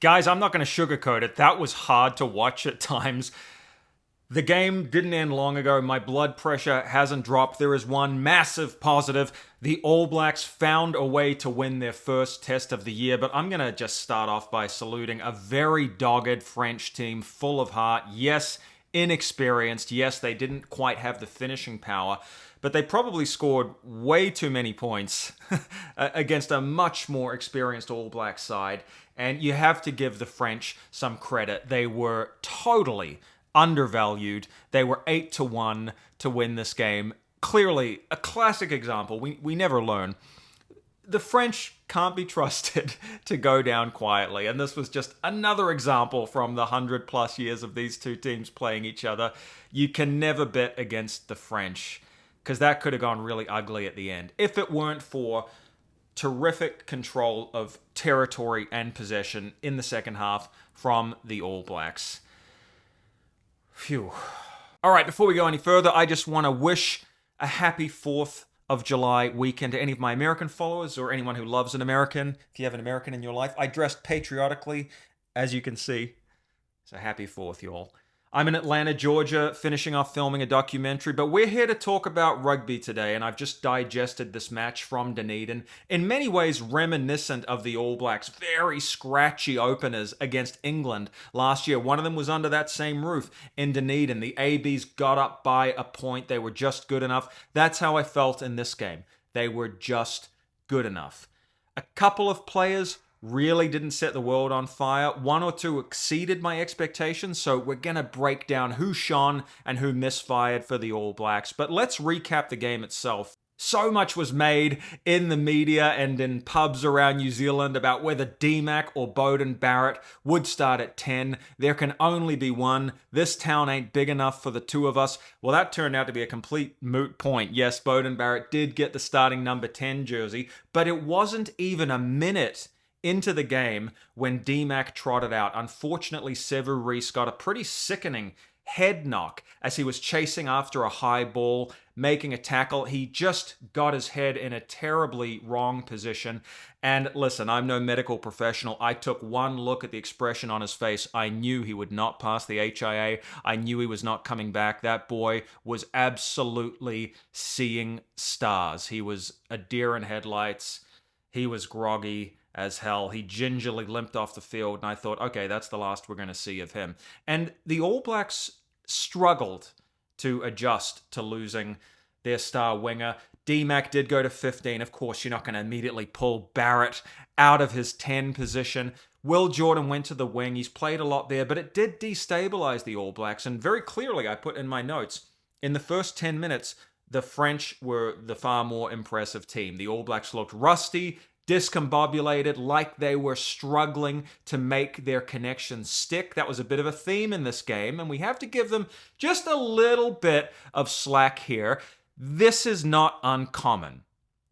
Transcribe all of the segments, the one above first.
Guys, I'm not going to sugarcoat it. That was hard to watch at times. The game didn't end long ago. My blood pressure hasn't dropped. There is one massive positive. The All Blacks found a way to win their first test of the year, but I'm going to just start off by saluting a very dogged French team full of heart. Yes, inexperienced. Yes, they didn't quite have the finishing power, but they probably scored way too many points against a much more experienced All Black side. And you have to give the French some credit. They were totally undervalued. They were 8-1 to win this game. Clearly, a classic example. We never learn. The French can't be trusted to go down quietly. And this was just another example from the 100+ years of these two teams playing each other. You can never bet against the French, because that could have gone really ugly at the end. If it weren't for terrific control of territory and possession in the second half from the All Blacks. Phew. All right, before we go any further, I just want to wish a happy 4th of July weekend to any of my American followers or anyone who loves an American. If you have an American in your life, I dressed patriotically, as you can see. So happy 4th, y'all. I'm in Atlanta, Georgia, finishing off filming a documentary, but we're here to talk about rugby today, and I've just digested this match from Dunedin, in many ways reminiscent of the All Blacks' very scratchy openers against England last year. One of them was under that same roof in Dunedin. The ABs got up by a point. They were just good enough. That's how I felt in this game. They were just good enough. A couple of players really didn't set the world on fire. One or two exceeded my expectations, so we're going to break down who shone and who misfired for the All Blacks. But let's recap the game itself. So much was made in the media and in pubs around New Zealand about whether DMAC or Beauden Barrett would start at 10. There can only be one. This town ain't big enough for the two of us. Well, that turned out to be a complete moot point. Yes, Beauden Barrett did get the starting number 10 jersey, but it wasn't even a minute into the game when DMAC trotted out. Unfortunately, Sevu Reece got a pretty sickening head knock as he was chasing after a high ball, making a tackle. He just got his head in a terribly wrong position. And listen, I'm no medical professional. I took one look at the expression on his face. I knew he would not pass the HIA. I knew he was not coming back. That boy was absolutely seeing stars. He was a deer in headlights. He was groggy as hell. He gingerly limped off the field, and I thought, okay, that's the last we're going to see of him. And the All Blacks struggled to adjust to losing their star winger. DMAC did go to 15. Of course, you're not going to immediately pull Barrett out of his 10 position. Will Jordan went to the wing. He's played a lot there, but it did destabilize the All Blacks. And very clearly, I put in my notes, in the first 10 minutes, the French were the far more impressive team. The All Blacks looked rusty, discombobulated, like they were struggling to make their connections stick. That was a bit of a theme in this game, and we have to give them just a little bit of slack here. This is not uncommon.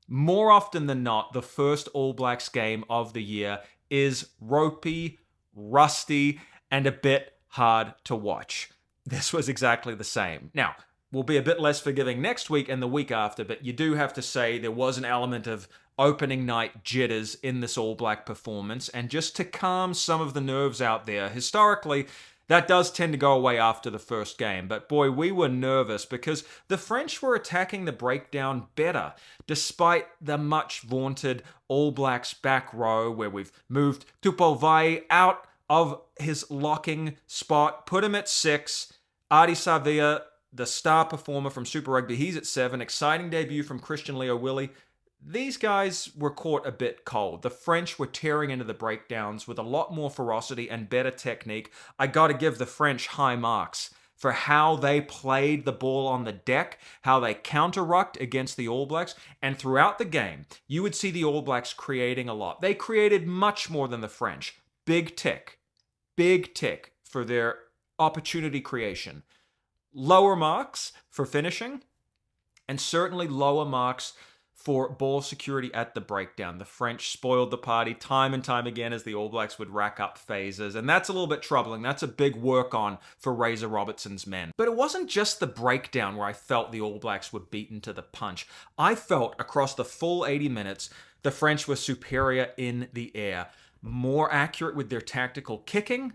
More often than not, the first All Blacks game of the year is ropey, rusty, and a bit hard to watch. This was exactly the same. Now, we'll be a bit less forgiving next week and the week after, but you do have to say there was an element of opening night jitters in this All Black performance, and just to calm some of the nerves out there, historically, that does tend to go away after the first game. But boy, we were nervous because the French were attacking the breakdown better, despite the much vaunted All Blacks back row, where we've moved Tupou out of his locking spot, put him at 6, Ardie Savea, the star performer from Super Rugby, he's at 7. Exciting debut from Christian Leo-Willie. These guys were caught a bit cold. The French were tearing into the breakdowns with a lot more ferocity and better technique. I got to give the French high marks for how they played the ball on the deck, how they counter-rucked against the All Blacks, and throughout the game, you would see the All Blacks creating a lot. They created much more than the French. Big tick for their opportunity creation. Lower marks for finishing, and certainly lower marks for ball security at the breakdown. The French spoiled the party time and time again as the All Blacks would rack up phases, and that's a little bit troubling. That's a big work on for Razor Robertson's men. But it wasn't just the breakdown where I felt the All Blacks were beaten to the punch. I felt across the full 80 minutes the French were superior in the air. more accurate with their tactical kicking,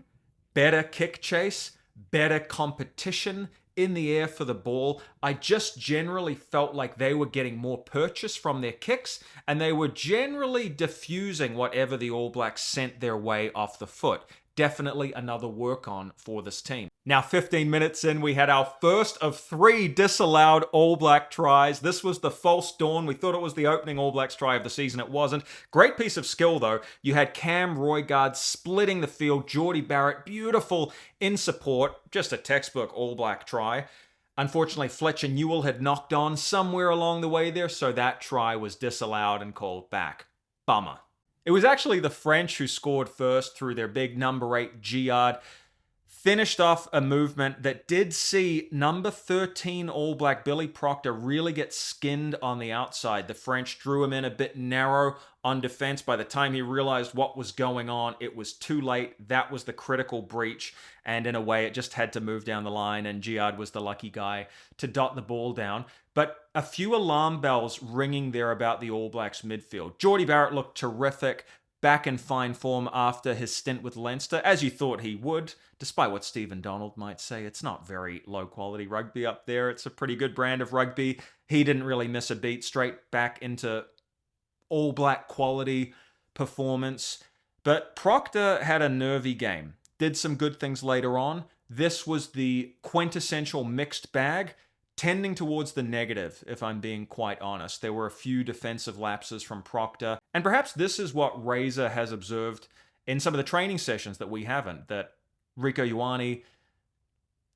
better kick chase, better competition in the air for the ball. I just generally felt like they were getting more purchase from their kicks, and they were generally diffusing whatever the All Blacks sent their way off the foot. Definitely another work on for this team. Now, 15 minutes in, we had our first of 3 disallowed All Black tries. This was the false dawn. We thought it was the opening All Blacks try of the season. It wasn't. Great piece of skill, though. You had Cam Roygaard splitting the field. Beauden Barrett, beautiful in support. Just a textbook All Black try. Unfortunately, Fletcher Newell had knocked on somewhere along the way there, so that try was disallowed and called back. Bummer. It was actually the French who scored first through their big number 8 Giard. Finished off a movement that did see number 13 All Black Billy Proctor really get skinned on the outside. The French drew him in a bit narrow on defense. By the time he realized what was going on, it was too late. That was the critical breach. And in a way, it just had to move down the line, and Giard was the lucky guy to dot the ball down. But a few alarm bells ringing there about the All Blacks midfield. Beauden Barrett looked terrific, back in fine form after his stint with Leinster, as you thought he would. Despite what Stephen Donald might say, it's not very low-quality rugby up there. It's a pretty good brand of rugby. He didn't really miss a beat, straight back into All Black quality performance. But Proctor had a nervy game. Did some good things later on. This was the quintessential mixed bag, tending towards the negative, if I'm being quite honest. There were a few defensive lapses from Proctor. And perhaps this is what Razor has observed in some of the training sessions that we haven't, that Rieko Ioane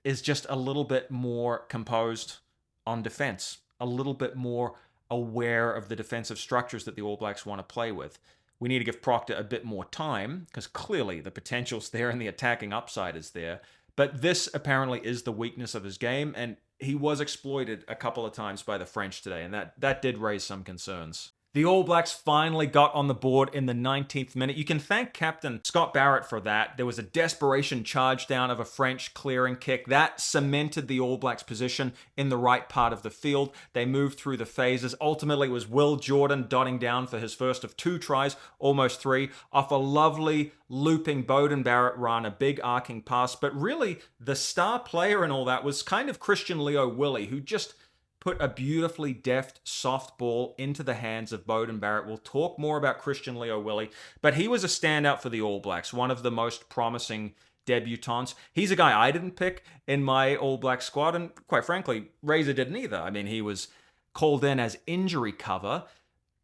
is just a little bit more composed on defense, a little bit more aware of the defensive structures that the All Blacks want to play with. We need to give Proctor a bit more time, because clearly the potential's there and the attacking upside is there. But this apparently is the weakness of his game, and he was exploited a couple of times by the French today, and that did raise some concerns. The All Blacks finally got on the board in the 19th minute. You can thank Captain Scott Barrett for that. There was a desperation charge down of a French clearing kick. That cemented the All Blacks' position in the right part of the field. They moved through the phases. Ultimately, it was Will Jordan dotting down for his first of 2 tries, almost 3, off a lovely looping Beauden Barrett run, a big arcing pass. But really, the star player in all that was kind of Christian Leo-Willie, who just put a beautifully deft, soft ball into the hands of Beauden Barrett. We'll talk more about Christian Leo-Willie, but he was a standout for the All Blacks, one of the most promising debutants. He's a guy I didn't pick in my All Black squad, and quite frankly, Razor didn't either. I mean, he was called in as injury cover,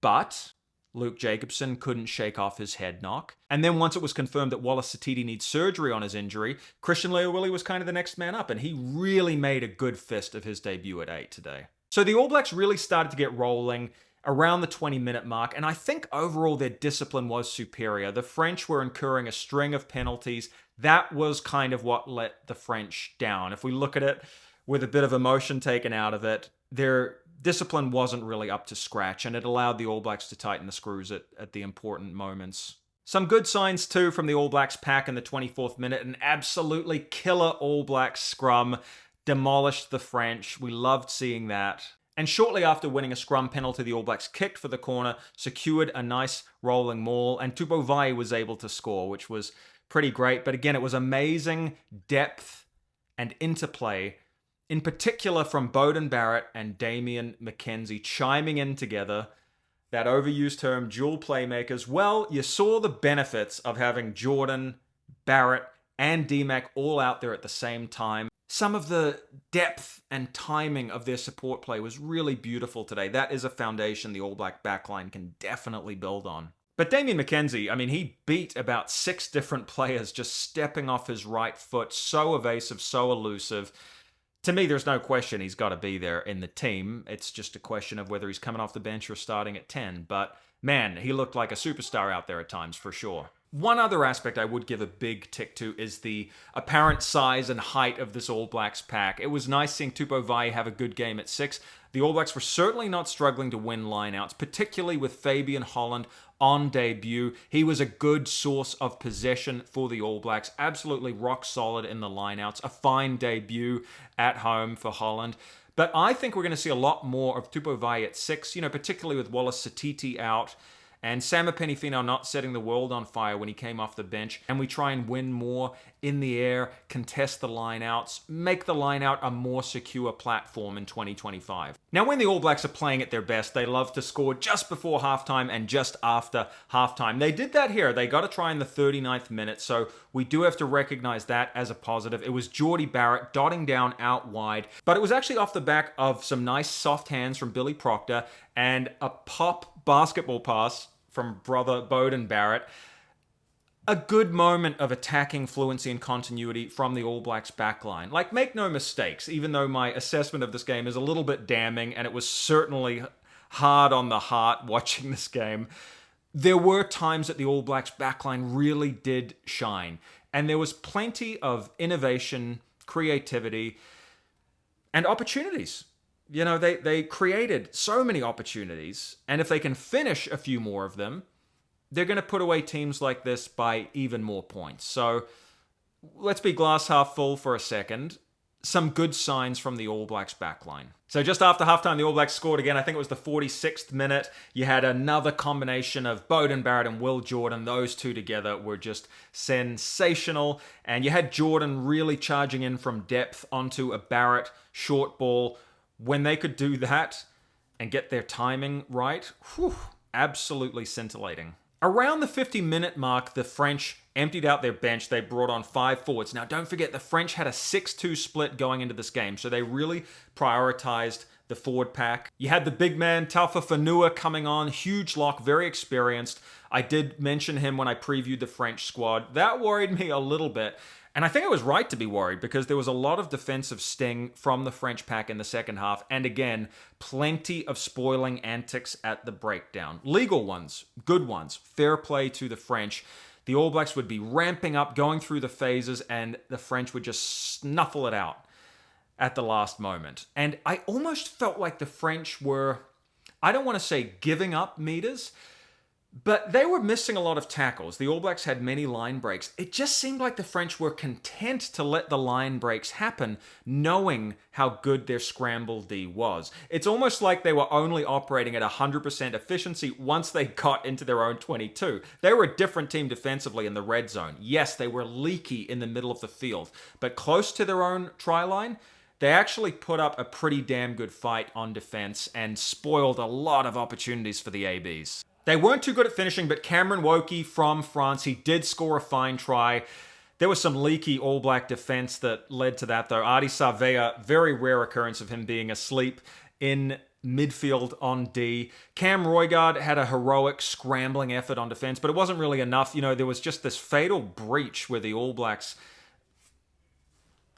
but Luke Jacobson couldn't shake off his head knock. And then once it was confirmed that Wallace Satiti needs surgery on his injury, Christian Leo-Willie was kind of the next man up, and he really made a good fist of his debut at 8 today. So the All Blacks really started to get rolling around the 20-minute mark, and I think overall their discipline was superior. The French were incurring a string of penalties. That was kind of what let the French down. If we look at it with a bit of emotion taken out of it, their discipline wasn't really up to scratch, and it allowed the All Blacks to tighten the screws at the important moments. Some good signs too from the All Blacks pack in the 24th minute. An absolutely killer All Blacks scrum demolished the French. We loved seeing that. And shortly after winning a scrum penalty, the All Blacks kicked for the corner, secured a nice rolling maul, and Tupou Vaa'i was able to score, which was pretty great. But again, it was amazing depth and interplay, in particular from Beauden Barrett and Damian McKenzie chiming in together. That overused term, dual playmakers. Well, you saw the benefits of having Jordan, Barrett, and DMAC all out there at the same time. Some of the depth and timing of their support play was really beautiful today. That is a foundation the All Black backline can definitely build on. But Damian McKenzie, I mean, he beat about 6 different players just stepping off his right foot. So evasive, so elusive. To me, there's no question he's got to be there in the team. It's just a question of whether he's coming off the bench or starting at 10. But man, he looked like a superstar out there at times, for sure. One other aspect I would give a big tick to is the apparent size and height of this All Blacks pack. It was nice seeing Tupou Vaa'i have a good game at 6. The All Blacks were certainly not struggling to win lineouts, particularly with Fabian Holland on debut. He was a good source of possession for the All Blacks, absolutely rock solid in the lineouts. A fine debut at home for Holland. But I think we're going to see a lot more of Tupou Vaa'i at 6, particularly with Wallace Satiti out. and Sam Penifino not setting the world on fire when he came off the bench, and we try and win more in the air, contest the lineouts, make the lineout a more secure platform in 2025. Now, when the All Blacks are playing at their best, they love to score just before halftime and just after halftime. They did that here. They got a try in the 39th minute, so we do have to recognize that as a positive. It was Beauden Barrett dotting down out wide, but it was actually off the back of some nice soft hands from Billy Proctor and a pop basketball pass from brother Beauden Barrett. A good moment of attacking fluency and continuity from the All Blacks backline. Like, make no mistakes, even though my assessment of this game is a little bit damning, and it was certainly hard on the heart watching this game, there were times that the All Blacks backline really did shine. And there was plenty of innovation, creativity, and opportunities. You know, they created so many opportunities, and if they can finish a few more of them, they're going to put away teams like this by even more points. So let's be glass half full for a second. Some good signs from the All Blacks backline. So just after halftime, the All Blacks scored again. I think it was the 46th minute. You had another combination of Beauden Barrett and Will Jordan. Those two together were just sensational. And you had Jordan really charging in from depth onto a Barrett short ball. When they could do that and get their timing right, absolutely scintillating. Around the 50-minute mark, the French emptied out their bench. They brought on 5 forwards. Now, don't forget, the French had a 6-2 split going into this game, so they really prioritized the forward pack. You had the big man, Taufa Fanua, coming on. Huge lock, very experienced. I did mention him when I previewed the French squad. That worried me a little bit. And I think I was right to be worried because there was a lot of defensive sting from the French pack in the second half. And again, plenty of spoiling antics at the breakdown. Legal ones, good ones, fair play to the French. The All Blacks would be ramping up, going through the phases, and the French would just snuffle it out at the last moment. And I almost felt like the French were, I don't want to say giving up meters, but they were missing a lot of tackles. The All Blacks had many line breaks. It just seemed like the French were content to let the line breaks happen, knowing how good their scramble D was. It's almost like they were only operating at 100% efficiency once they got into their own 22. They were a different team defensively in the red zone. Yes, they were leaky in the middle of the field, but close to their own try line, they actually put up a pretty damn good fight on defense and spoiled a lot of opportunities for the ABs. They weren't too good at finishing, but Cameron Wokey from France, he did score a fine try. There was some leaky All Black defense that led to that, though. Adi Savea, very rare occurrence of him being asleep in midfield on D. Cam Roigard had a heroic scrambling effort on defense, but it wasn't really enough. You know, there was just this fatal breach where the All Blacks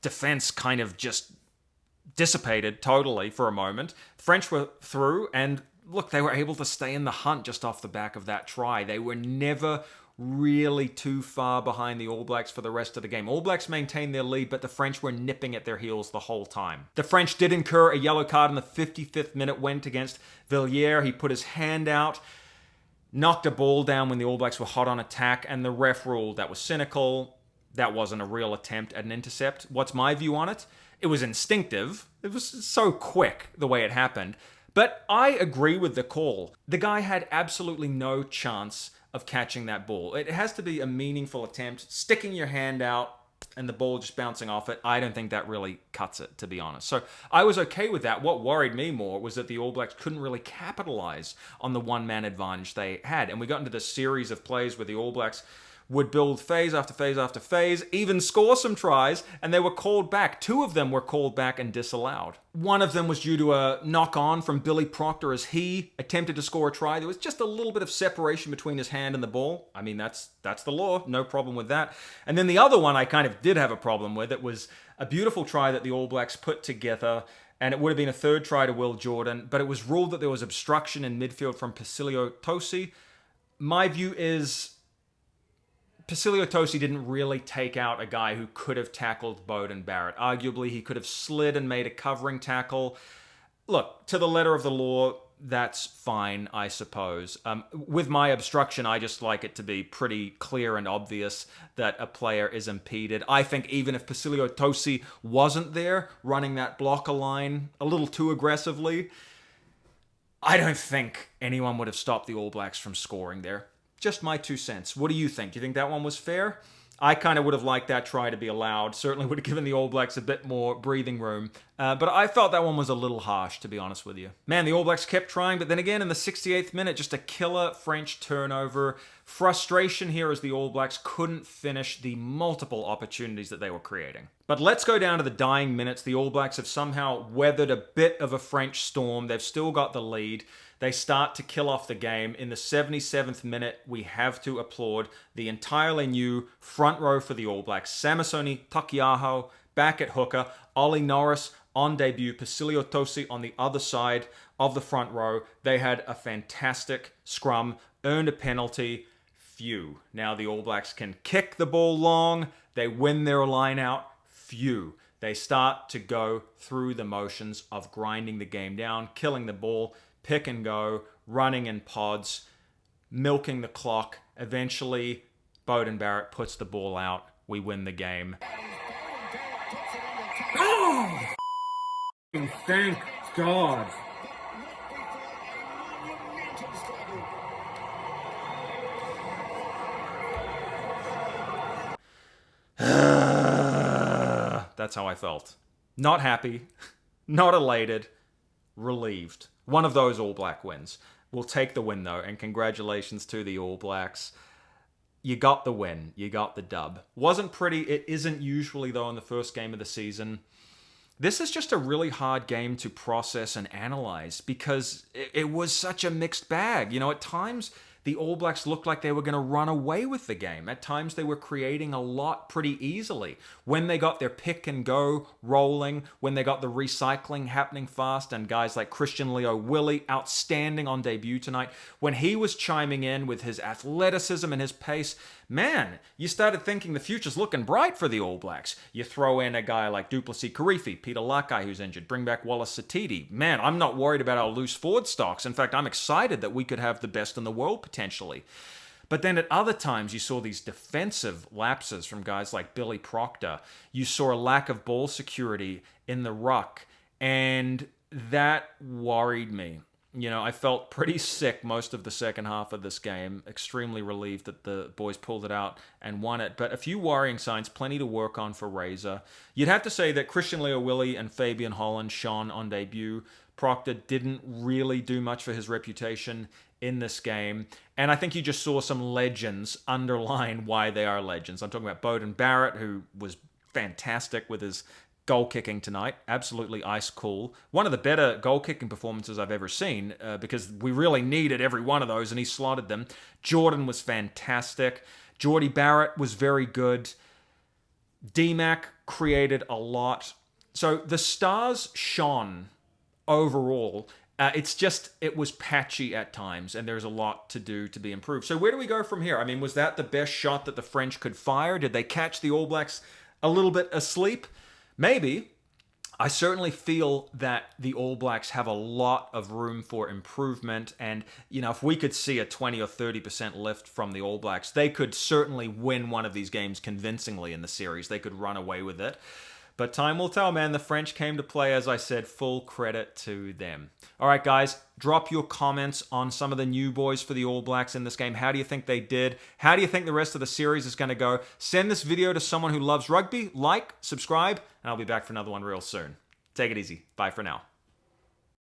defense kind of just dissipated totally for a moment. The French were through, and look, they were able to stay in the hunt just off the back of that try. They were never really too far behind the All Blacks for the rest of the game. All Blacks maintained their lead, but the French were nipping at their heels the whole time. The French did incur a yellow card in the 55th minute, went against Villiers. He put his hand out, knocked a ball down when the All Blacks were hot on attack, and the ref ruled that was cynical. That wasn't a real attempt at an intercept. What's my view on it? It was instinctive. It was so quick the way it happened. But I agree with the call. The guy had absolutely no chance of catching that ball. It has to be a meaningful attempt. Sticking your hand out and the ball just bouncing off it, I don't think that really cuts it, to be honest. So I was okay with that. What worried me more was that the All Blacks couldn't really capitalize on the one-man advantage they had. And we got into this series of plays where the All Blacks would build phase after phase after phase, even score some tries, and they were called back. 2 of them were called back and disallowed. One of them was due to a knock-on from Billy Proctor as he attempted to score a try. There was just a little bit of separation between his hand and the ball. I mean, that's the law. No problem with that. And then the other one I kind of did have a problem with. It was a beautiful try that the All Blacks put together, and it would have been a 3rd try to Will Jordan, but it was ruled that there was obstruction in midfield from Pacilio Tosi. My view is Pacilio Tosi didn't really take out a guy who could have tackled Beauden Barrett. Arguably, he could have slid and made a covering tackle. Look, to the letter of the law, that's fine, I suppose. With my obstruction, I just like it to be pretty clear and obvious that a player is impeded. I think even if Pacilio Tosi wasn't there, running that blocker line a little too aggressively, I don't think anyone would have stopped the All Blacks from scoring there. Just my 2 cents. What do you think? Do you think that one was fair? I kind of would have liked that try to be allowed. Certainly would have given the All Blacks a bit more breathing room. But I felt that one was a little harsh, to be honest with you. Man, the All Blacks kept trying, but then again, in the 68th minute, just a killer French turnover. Frustration here as the All Blacks couldn't finish the multiple opportunities that they were creating. But let's go down to the dying minutes. The All Blacks have somehow weathered a bit of a French storm. They've still got the lead. They start to kill off the game. In the 77th minute, we have to applaud the entirely new front row for the All Blacks. Samisoni Takiaho back at hooker. Ollie Norris on debut. Pasilio Tosi on the other side of the front row. They had a fantastic scrum, earned a penalty. Phew. Now the All Blacks can kick the ball long. They win their line out. Phew. They start to go through the motions of grinding the game down, killing the ball, pick and go, running in pods, milking the clock. Eventually, Beauden Barrett puts the ball out. We win the game. Oh! Thank God. That's how I felt. Not happy, not elated, relieved. One of those All Black wins. We'll take the win, though, and congratulations to the All Blacks. You got the win. You got the dub. Wasn't pretty. It isn't usually, though, in the first game of the season. This is just a really hard game to process and analyze because it was such a mixed bag. You know, at times, the All Blacks looked like they were going to run away with the game. At times, they were creating a lot pretty easily. When they got their pick and go rolling, when they got the recycling happening fast, and guys like Christian Leo-Willie, outstanding on debut tonight, when he was chiming in with his athleticism and his pace, man, you started thinking the future's looking bright for the All Blacks. You throw in a guy like Duplessis Karifi, Peter Lakai, who's injured, bring back Wallace Satiti. Man, I'm not worried about our loose forward stocks. In fact, I'm excited that we could have the best in the world potentially. But then at other times, you saw these defensive lapses from guys like Billy Proctor. You saw a lack of ball security in the ruck, and that worried me. You know, I felt pretty sick most of the second half of this game. Extremely relieved that the boys pulled it out and won it. But a few worrying signs, plenty to work on for Razor. You'd have to say that Christian Leo-Willie and Fabian Holland shone on debut. Proctor didn't really do much for his reputation in this game. And I think you just saw some legends underline why they are legends. I'm talking about Beauden Barrett, who was fantastic with his goal kicking tonight. Absolutely ice cool. One of the better goal kicking performances I've ever seen because we really needed every one of those and he slotted them. Jordan was fantastic. Geordie Barrett was very good. DMAC created a lot. So the stars shone overall. It was patchy at times, and there's a lot to do to be improved. So where do we go from here? I mean, was that the best shot that the French could fire? Did they catch the All Blacks a little bit asleep? Maybe. I certainly feel that the All Blacks have a lot of room for improvement, and, you know, if we could see a 20 or 30% lift from the All Blacks, they could certainly win one of these games convincingly in the series. They could run away with it. But time will tell, man. The French came to play, as I said, full credit to them. All right, guys, drop your comments on some of the new boys for the All Blacks in this game. How do you think they did? How do you think the rest of the series is going to go? Send this video to someone who loves rugby. Like, subscribe, and I'll be back for another one real soon. Take it easy. Bye for now.